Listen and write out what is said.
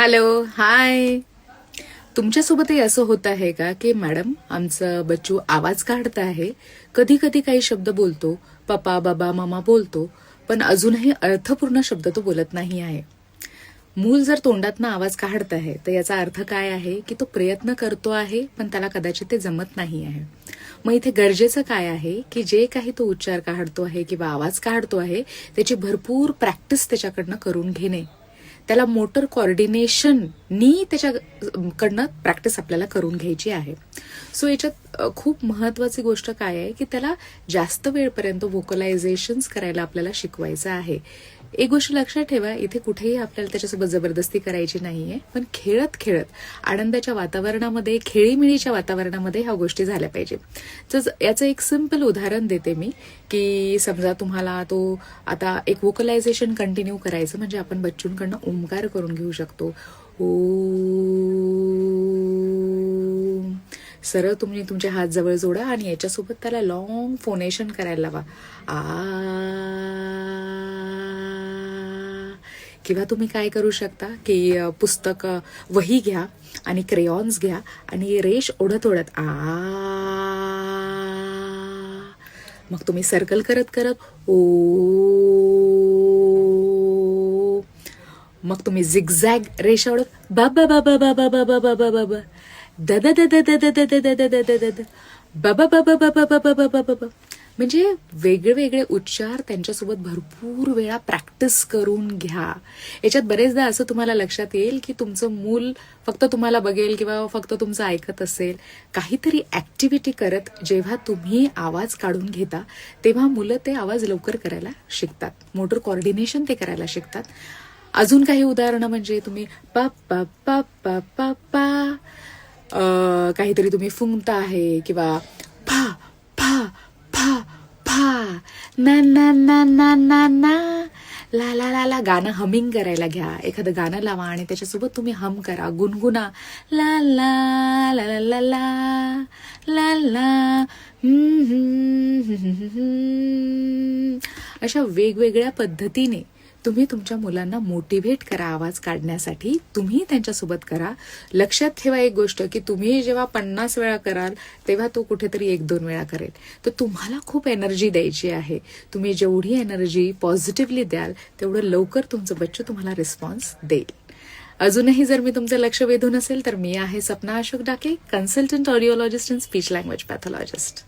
Hello, हाय. तुमच्यासोबतही असं होत आहे का की मॅडम आमचं बच्चू आवाज काढत आहे, कधी कधी काही शब्द बोलतो, पप्पा बाबा मामा बोलतो, पण अजूनही अर्थपूर्ण शब्द तो बोलत नाही आहे. मूल जर तोंडातनं आवाज काढत आहे तर याचा अर्थ काय आहे की तो प्रयत्न करतो आहे पण त्याला कदाचित ते जमत नाही आहे. मग इथे गरजेचं काय आहे की जे काही तो उच्चार काढतो आहे किंवा आवाज काढतो आहे त्याची भरपूर प्रॅक्टिस त्याच्याकडनं करून घेणे. त्याला मोटर कॉर्डिनेशननी त्याच्याकडनं प्रॅक्टिस आपल्याला करून घ्यायची आहे. सो याच्यात खूप महत्वाची गोष्ट काय आहे की त्याला जास्त वेळपर्यंत व्होकलायझेशन्स करायला आपल्याला शिकवायचं आहे. एक गोष्ट लक्षात ठेवा, इथे कुठेही आपल्याला त्याच्यासोबत जबरदस्ती करायची नाहीये, पण खेळत खेळत आनंदाच्या वातावरणामध्ये, खेळीमिळीच्या वातावरणामध्ये ह्या गोष्टी झाल्या पाहिजे. तर याचं एक सिंपल उदाहरण देते मी की समजा तुम्हाला तो आता एक व्होकलायझेशन कंटिन्यू करायचं म्हणजे आपण बच्चूंकडनं ओंकार करून घेऊ शकतो. ओ, सरळ तुम्ही तुमचे हात जवळ जोडा आणि याच्यासोबत त्याला लॉंग फोनेशन करायला लावा. आ, किंवा तुम्ही काय करू शकता की पुस्तक वही घ्या आणि क्रेयॉन्स घ्या आणि रेष ओढत ओढत आ, मग तुम्ही सर्कल करत करत ओ, मग तुम्ही झिगझॅग रेषा ओढत बाबा बाबा बाबा बाबा बाबा बाबा the the the the the the the the the the the बाबा बाबा बाबा बाबा बाबा बाबा. म्हणजे वेगळे वेगळे उच्चार त्यांच्यासोबत भरपूर वेळा प्रॅक्टिस करून घ्या. याच्यात बरेचदा असं तुम्हाला लक्षात येईल की तुमचं मूल फक्त तुम्हाला बघेल किंवा फक्त तुमचं ऐकत असेल. काहीतरी ऍक्टिव्हिटी करत जेव्हा तुम्ही आवाज काढून घेता तेव्हा मुलं ते आवाज लवकर करायला शिकतात, मोटर कॉर्डिनेशन ते करायला शिकतात. अजून काही उदाहरणं म्हणजे तुम्ही पा पा पा पा पा पा काहीतरी तुम्ही फुंकता आहे किंवा फा फा फा फा ना ना ना ना ना ना ला ला ला ला. गाणं हमिंग करायला घ्या. एखादं गाणं लावा आणि त्याच्यासोबत तुम्ही हम करा, गुणगुणा. ला ला ला ला ला ला ला ला. अशा वेगवेगळ्या पद्धतीने तुम्ही तुमच्या मुलांना मोटिव्हेट करा आवाज काढण्यासाठी. तुम्ही त्यांच्यासोबत करा. लक्षात ठेवा एक गोष्ट की तुम्ही जेव्हा 50 वेळा कराल तेव्हा तो कुठेतरी 1-2 वेळा करेल. तर तुम्हाला खूप एनर्जी द्यायची आहे. तुम्ही जेवढी एनर्जी पॉझिटिव्हली द्याल तेवढं लवकर तुमचं बच्चू तुम्हाला रिस्पॉन्स देईल. अजूनही जर मी तुमचं लक्ष वेधून असेल तर मी आहे Sapna Ashok Dake, consultant audiologist and speech language pathologist.